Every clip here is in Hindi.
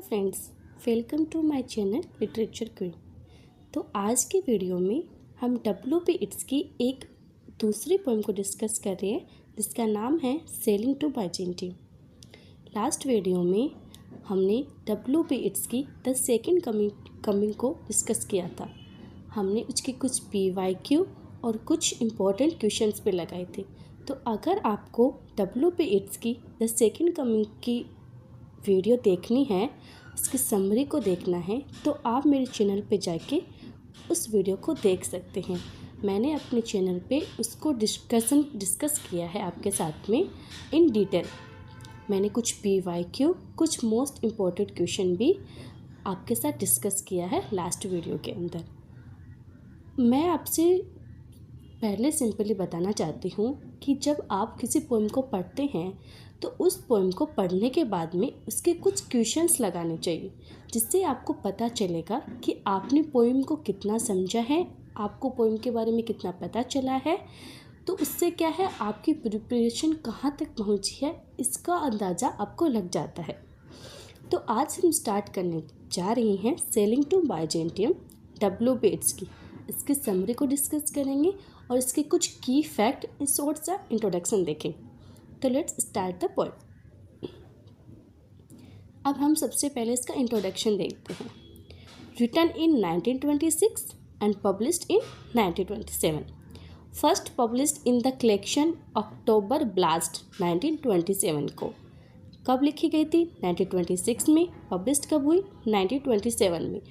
Friends, welcome to my channel literature queen. तो आज की वीडियो में हम W.B. इट्स की एक दूसरी पोएम को डिस्कस कर रहे हैं जिसका नाम है sailing to Byzantium. Last video में हमने W.B. इट्स की द सेकेंड कमिंग को डिस्कस किया था। हमने उसके कुछ PYQ और कुछ इम्पोर्टेंट क्वेश्चंस पे लगाए थे। तो अगर आपको W.B. इट्स की द सेकेंड कमिंग की वीडियो देखनी है, उसकी समरी को देखना है, तो आप मेरे चैनल पे जाके उस वीडियो को देख सकते हैं। मैंने अपने चैनल पे उसको डिस्कस किया है आपके साथ में इन डिटेल। मैंने कुछ PYQ, कुछ मोस्ट इम्पोर्टेंट क्वेश्चन भी आपके साथ डिस्कस किया है लास्ट वीडियो के अंदर। मैं आपसे पहले सिंपली बताना चाहती हूँ कि जब आप किसी पोएम को पढ़ते हैं तो उस पोएम को पढ़ने के बाद में उसके कुछ क्वेश्चंस लगाने चाहिए, जिससे आपको पता चलेगा कि आपने पोएम को कितना समझा है, आपको पोएम के बारे में कितना पता चला है। तो उससे क्या है, आपकी प्रिपरेशन कहाँ तक पहुँची है इसका अंदाज़ा आपको लग जाता है। तो आज हम स्टार्ट करने जा रहे हैं selling to Byzantium W.B. Yeats की। इसकी समरी को डिस्कस करेंगे और इसके कुछ की फैक्ट इन शॉर्ट सा इंट्रोडक्शन देखें। तो लेट्स स्टार्ट द पोएम। अब हम सबसे पहले इसका इंट्रोडक्शन देखते हैं। Written in 1926 and published in 1927। First published in the collection October blast 1927 को। कब लिखी गई थी? 1926 में। पब्लिश्ड कब हुई? 1927 में।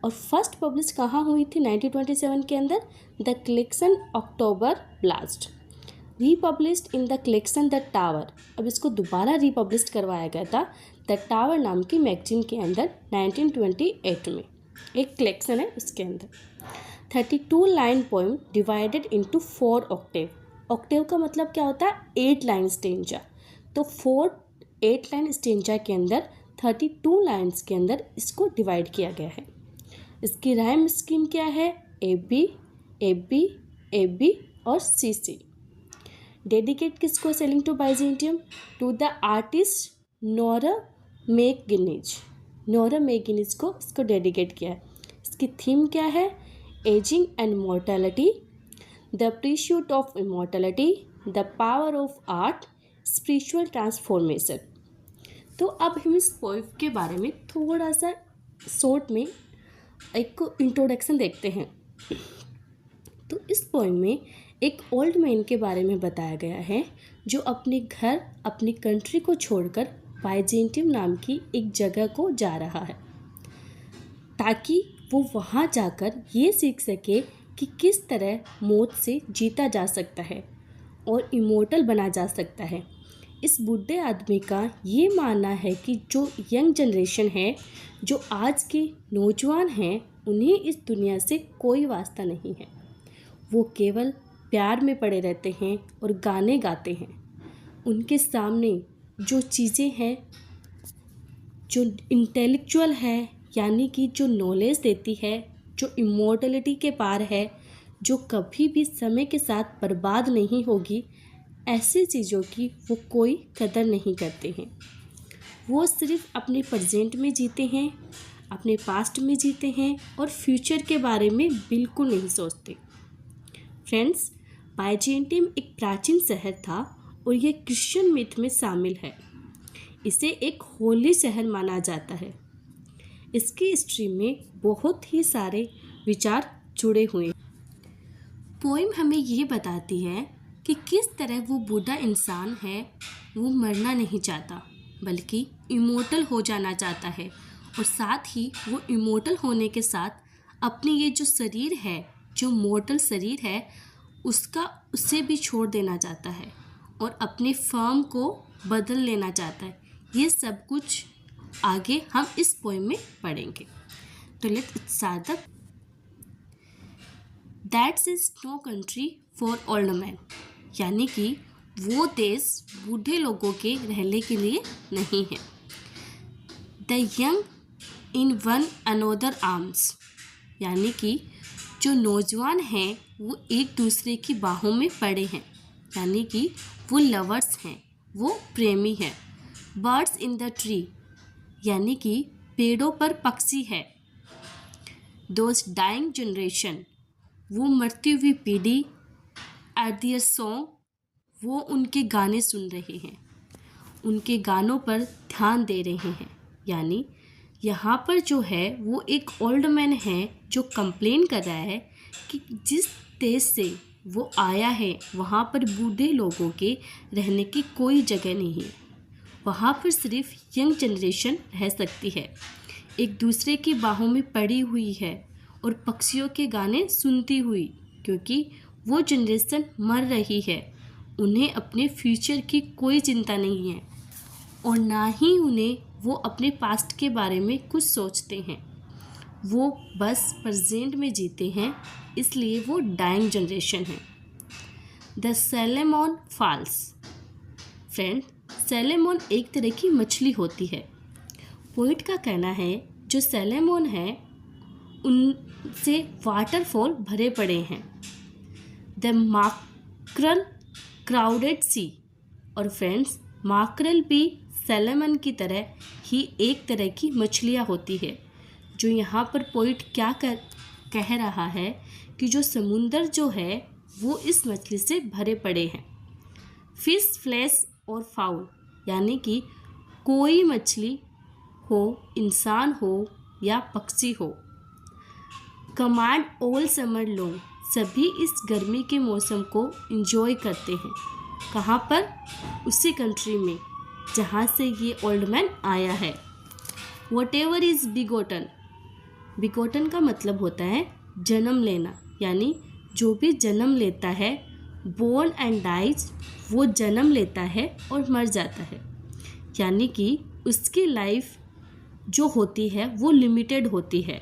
और फर्स्ट पब्लिश कहाँ हुई थी 1927 के अंदर? The collection October blast. Republished in the collection the tower. अब इसको दोबारा रीपब्लिश करवाया गया था द टावर नाम की मैगजीन के अंदर 1928 में। एक कलेक्शन है उसके अंदर। 32 line poem divided into 4 Octave. Octave का मतलब क्या होता है? 8 लाइन स्टेंजा। तो 8 लाइन स्टेंजा के अंदर 32 लाइन्स के अंदर इसको डिवाइड किया गया है। इसकी राइम स्कीम क्या है? AB, AB, AB और CC। डेडिकेट किसको? Sailing to Byzantium to the artist Nora McGuinness. Nora McGuinness को इसको डेडिकेट किया है। इसकी थीम क्या है? Ageing and mortality, the pursuit of immortality, the power of art, spiritual transformation. तो अब हम इस पोएम के बारे में थोड़ा सा शॉर्ट में एक इंट्रोडक्शन देखते हैं। तो इस पोएम में एक ओल्ड मैन के बारे में बताया गया है जो अपने घर, अपनी कंट्री को छोड़कर बाइजेंटियम नाम की एक जगह को जा रहा है, ताकि वो वहाँ जाकर ये सीख सके कि किस तरह मौत से जीता जा सकता है और इमोर्टल बना जा सकता है। इस बूढ़े आदमी का ये मानना है कि जो यंग जनरेशन है, जो आज के नौजवान हैं, उन्हें इस दुनिया से कोई वास्ता नहीं है। वो केवल प्यार में पड़े रहते हैं और गाने गाते हैं। उनके सामने जो चीज़ें हैं, जो इंटेलेक्चुअल है, यानी कि जो नॉलेज देती है, जो इमॉर्टलिटी के पार है, जो कभी भी समय के साथ बर्बाद नहीं होगी, ऐसी चीज़ों की वो कोई कदर नहीं करते हैं। वो सिर्फ अपने प्रेजेंट में जीते हैं, अपने पास्ट में जीते हैं और फ्यूचर के बारे में बिल्कुल नहीं सोचते। फ्रेंड्स, बाइजेंटियम एक प्राचीन शहर था और ये क्रिश्चियन मिथ में शामिल है। इसे एक होली शहर माना जाता है। इसकी हिस्ट्री में बहुत ही सारे विचार जुड़े हुए हैं। पोएम हमें ये बताती है कि किस तरह वो बूढ़ा इंसान है, वो मरना नहीं चाहता बल्कि इमोर्टल हो जाना चाहता है, और साथ ही वो इमोर्टल होने के साथ अपने ये जो शरीर है, जो मोर्टल शरीर है, उससे भी छोड़ देना चाहता है और अपने फॉर्म को बदल लेना चाहता है। ये सब कुछ आगे हम इस पोएम में पढ़ेंगे। तो let's start the that's is no country for old man. यानी कि वो देश बूढ़े लोगों के रहने के लिए नहीं है। The young in one another arms. यानी कि जो नौजवान हैं वो एक दूसरे की बाहों में पड़े हैं, यानी कि वो लवर्स हैं, वो प्रेमी हैं। Birds in the tree. यानी कि पेड़ों पर पक्षी है। दोज डाइंग जनरेशन, वो मरती हुई पीढ़ी। एट दियर सॉन्ग, वो उनके गाने सुन रहे हैं, उनके गानों पर ध्यान दे रहे हैं। यानी यहाँ पर जो है वो एक ओल्ड मैन है जो कंप्लेन कर रहा है कि जिस देश से वो आया है वहाँ पर बूढ़े लोगों के रहने की कोई जगह नहीं है। वहाँ पर सिर्फ यंग जनरेशन रह सकती है, एक दूसरे की बाहों में पड़ी हुई है और पक्षियों के गाने सुनती हुई, क्योंकि वो जनरेशन मर रही है। उन्हें अपने फ्यूचर की कोई चिंता नहीं है और ना ही उन्हें वो अपने पास्ट के बारे में कुछ सोचते हैं। वो बस प्रेजेंट में जीते हैं, इसलिए वो डाइंग जनरेशन है। The salmon falls. Friend, salmon एक तरह की मछली होती है। पोइट का कहना है जो सैलेमन है उनसे वाटरफॉल भरे पड़े हैं। द माक्रल क्राउडेड सी। और फ्रेंड्स, माक्रल भी सैलेमन की तरह ही एक तरह की मछलियाँ होती है। जो यहाँ पर पोइट क्या कह रहा है कि जो समुंदर जो है वो इस मछली से भरे पड़े हैं। फिश, फ्लैश और फाउल, यानी कि कोई मछली हो, इंसान हो या पक्षी हो। कमांड ऑल समर लॉन्ग, सभी इस गर्मी के मौसम को एंजॉय करते हैं। कहाँ पर? उसी कंट्री में जहाँ से ये ओल्ड मैन आया है। Whatever is begotten. Begotten का मतलब होता है जन्म लेना, यानी जो भी जन्म लेता है, बोर्न एंड डाइज, वो जन्म लेता है और मर जाता है। यानी कि उसकी लाइफ जो होती है वो लिमिटेड होती है,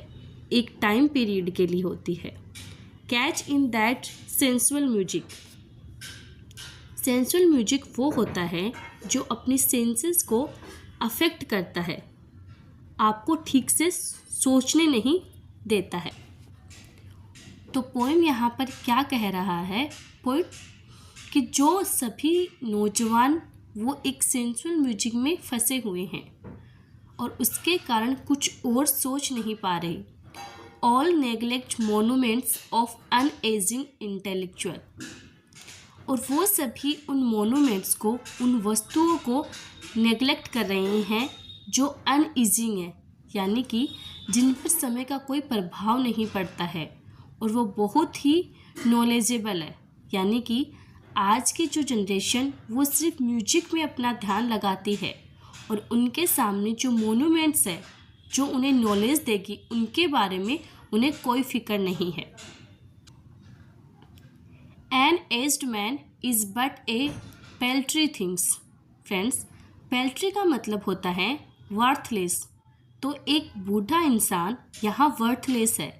एक टाइम पीरियड के लिए होती है। Catch in that sensual music. Sensual music वो होता है जो अपनी सेंसेस को अफेक्ट करता है, आपको ठीक से सोचने नहीं देता है। तो पोएम यहाँ पर क्या कह रहा है पोएट कि जो सभी नौजवान वो एक सेंसुअल म्यूजिक में फंसे हुए हैं और उसके कारण कुछ और सोच नहीं पा रहे। All neglect monuments of unageing intellectual. और वो सभी उन मोनूमेंट्स को, उन वस्तुओं को नेग्लेक्ट कर रहे हैं जो अनइजिंग है, यानी कि जिन पर समय का कोई प्रभाव नहीं पड़ता है और वो बहुत ही नॉलेजेबल है। यानी कि आज की जो जनरेशन वो सिर्फ म्यूजिक में अपना ध्यान लगाती है और उनके सामने जो मोनूमेंट्स है जो उन्हें नॉलेज देगी उनके बारे में उन्हें कोई फिक्र नहीं है। An aged man is but a paltry things. Friends, paltry का मतलब होता है वर्थलेस। तो एक बूढ़ा इंसान यहाँ वर्थलेस है,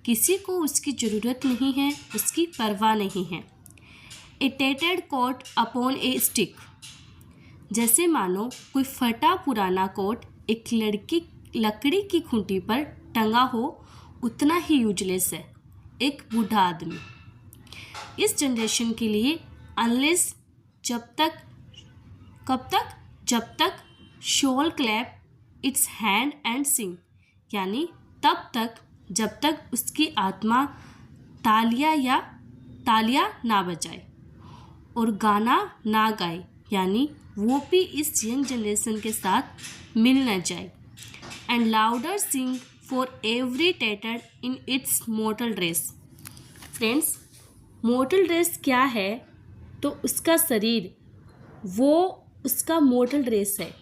किसी को उसकी ज़रूरत नहीं है, उसकी परवाह नहीं है। ए टेटेड कोट अपॉन ए स्टिक। जैसे मानो कोई फटा पुराना कोट एक लकड़ी की खूंटी पर टंगा हो, उतना ही यूजलेस है एक बूढ़ा आदमी इस जनरेशन के लिए। अनलेस, जब तक, कब तक? जब तक soul clap its hands and sing, यानी तब तक जब तक उसकी आत्मा तालियां ना बजाए और गाना ना गाए, यानी वो भी इस यंग जनरेशन के साथ मिल न जाए। And louder sing for every tatter in its mortal dress. Friends, mortal dress क्या है? तो उसका शरीर वो उसका मोर्टल ड्रेस है।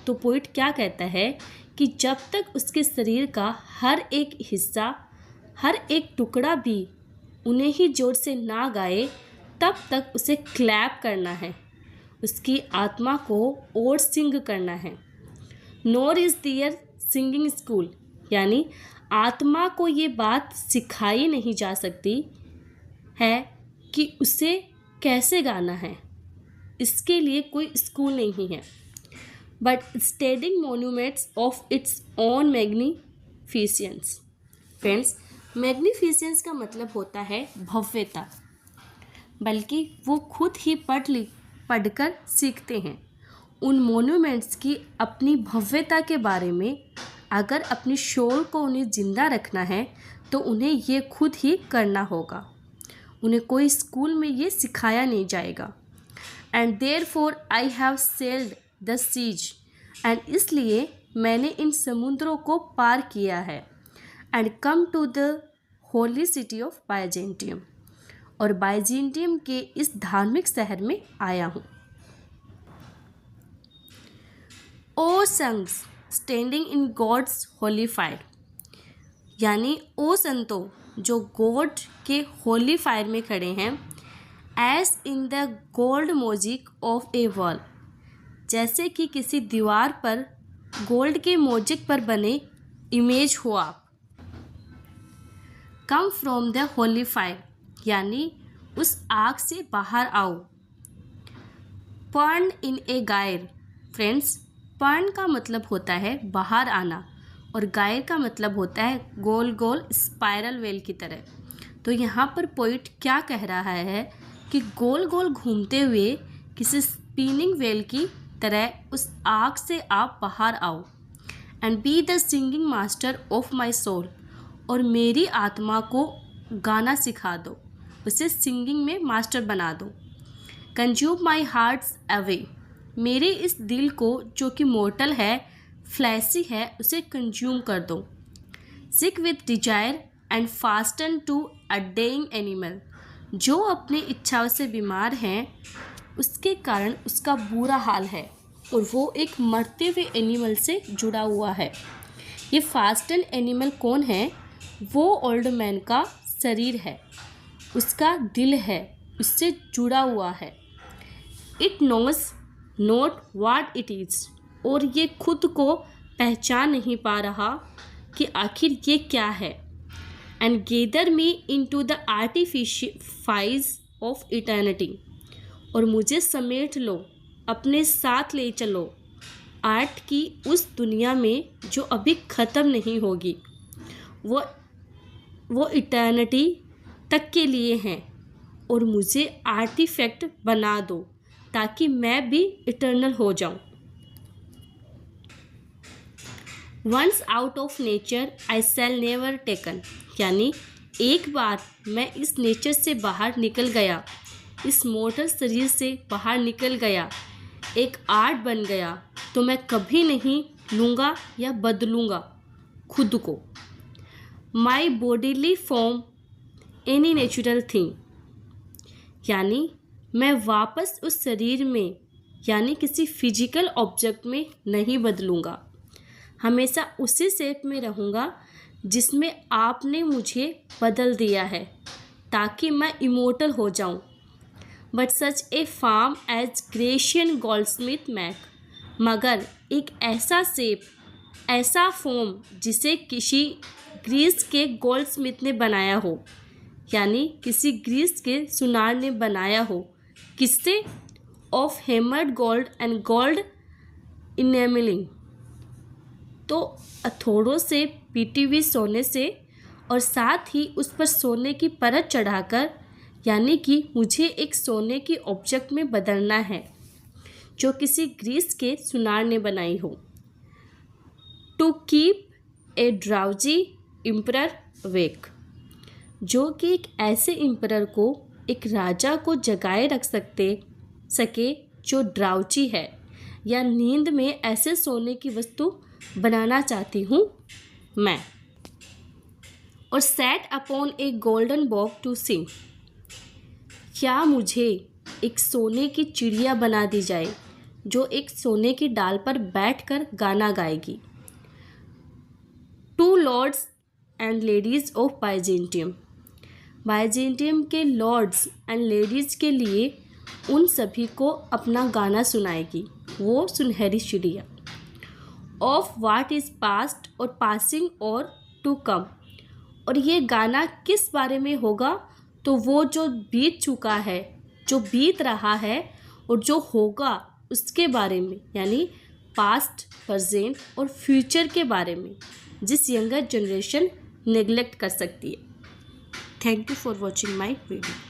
तो पोइट क्या कहता है कि जब तक उसके शरीर का हर एक हिस्सा, हर एक टुकड़ा भी उन्हें ही जोर से ना गाए, तब तक उसे क्लैप करना है, उसकी आत्मा को और सिंग करना है। नोर इज़ देयर सिंगिंग स्कूल, यानी आत्मा को ये बात सिखाई नहीं जा सकती है कि उसे कैसे गाना है, इसके लिए कोई स्कूल नहीं है। But स्टेडिंग monuments of its own magnificence. Friends, magnificence का मतलब होता है भव्यता, बल्कि वो खुद ही पढ़कर सीखते हैं। उन मोन्यूमेंट्स की अपनी भव्यता के बारे में अगर अपनी सोल को उन्हें ज़िंदा रखना है तो उन्हें ये खुद ही करना होगा। उन्हें कोई स्कूल में ये सिखाया नहीं जाएगा। And therefore I have sailed the seas, and इसलिए मैंने इन समुद्रों को पार किया है। And come to the holy city of Byzantium, और बाइजेंटियम के इस धार्मिक शहर में आया हूँ। ओ संग्स standing in God's holy fire, यानी ओ संतों जो गॉड के होली फायर में खड़े हैं। As in the gold mosaic of a wall, जैसे कि किसी दीवार पर गोल्ड के मोजिक पर बने इमेज हो आप। Come from the Holi fire, यानी उस आग से बाहर आओ। पर्न इन ए गायर, फ्रेंड्स पर्न का मतलब होता है बाहर आना, और गायर का मतलब होता है गोल गोल स्पाइरल वेल की तरह। तो यहाँ पर पोइट क्या कह रहा है कि गोल गोल घूमते हुए किसी स्पिनिंग वेल की तरह उस आग से आप बाहर आओ। And be the singing master of my soul, और मेरी आत्मा को गाना सिखा दो, उसे सिंगिंग में मास्टर बना दो। कंज्यूम माई हार्ट्स अवे, मेरे इस दिल को जो कि मोर्टल है, फ्लैशी है, उसे कंज्यूम कर दो। Sick with desire and fasten to a dying animal, जो अपनी इच्छाओं से बीमार हैं उसके कारण उसका बुरा हाल है, और वो एक मरते हुए एनिमल से जुड़ा हुआ है। ये फास्टन एनिमल कौन है? वो ओल्ड मैन का शरीर है, उसका दिल है, उससे जुड़ा हुआ है। It knows not what it is, और ये खुद को पहचान नहीं पा रहा कि आखिर ये क्या है। And gather me into the artificial of eternity, और मुझे समेट लो, अपने साथ ले चलो आर्ट की उस दुनिया में जो अभी ख़त्म नहीं होगी। वो इटर्निटी तक के लिए हैं, और मुझे आर्टिफैक्ट बना दो ताकि मैं भी इटर्नल हो जाऊं। Once out of nature I shall never taken, यानी एक बार मैं इस नेचर से बाहर निकल गया, इस मोटर शरीर से बाहर निकल गया, एक आर्ट बन गया, तो मैं कभी नहीं लूँगा या बदलूँगा खुद को। My bodily form any natural thing, यानी मैं वापस उस शरीर में यानी किसी फिजिकल ऑब्जेक्ट में नहीं बदलूँगा, हमेशा उसी शेप में रहूँगा जिसमें आपने मुझे बदल दिया है, ताकि मैं इमोर्टल हो जाऊँ। But such a form as Grecian goldsmith make, मगर एक ऐसा शेप, ऐसा फॉर्म जिसे किसी ग्रीस के गोल्डस्मिथ ने बनाया हो, यानी किसी ग्रीस के सुनार ने बनाया हो। किससे? Of hammered gold and gold enamelling, तो हथौड़ों से पीटी हुई सोने से, और साथ ही उस पर सोने की परत चढ़ाकर, यानी कि मुझे एक सोने की ऑब्जेक्ट में बदलना है जो किसी ग्रीस के सुनार ने बनाई हो। To keep a drowsy emperor awake, जो कि एक ऐसे एम्परर को, एक राजा को जगाए रख सके जो ड्राउची है या नींद में ऐसे सोने की वस्तु बनाना चाहती हूँ मैं। और set upon a golden bough to sing, क्या मुझे एक सोने की चिड़िया बना दी जाए जो एक सोने की डाल पर बैठकर गाना गाएगी। To lords and ladies of Byzantium, Byzantium के लॉर्ड्स एंड लेडीज़ के लिए उन सभी को अपना गाना सुनाएगी वो सुनहरी चिड़िया। ऑफ वाट इज़ पास्ट और पासिंग और टू कम, और ये गाना किस बारे में होगा? तो वो जो बीत चुका है, जो बीत रहा है, और जो होगा उसके बारे में, यानी पास्ट, प्रेजेंट और फ्यूचर के बारे में, जिस यंगर जनरेशन नेग्लेक्ट कर सकती है। Thank you for watching my video.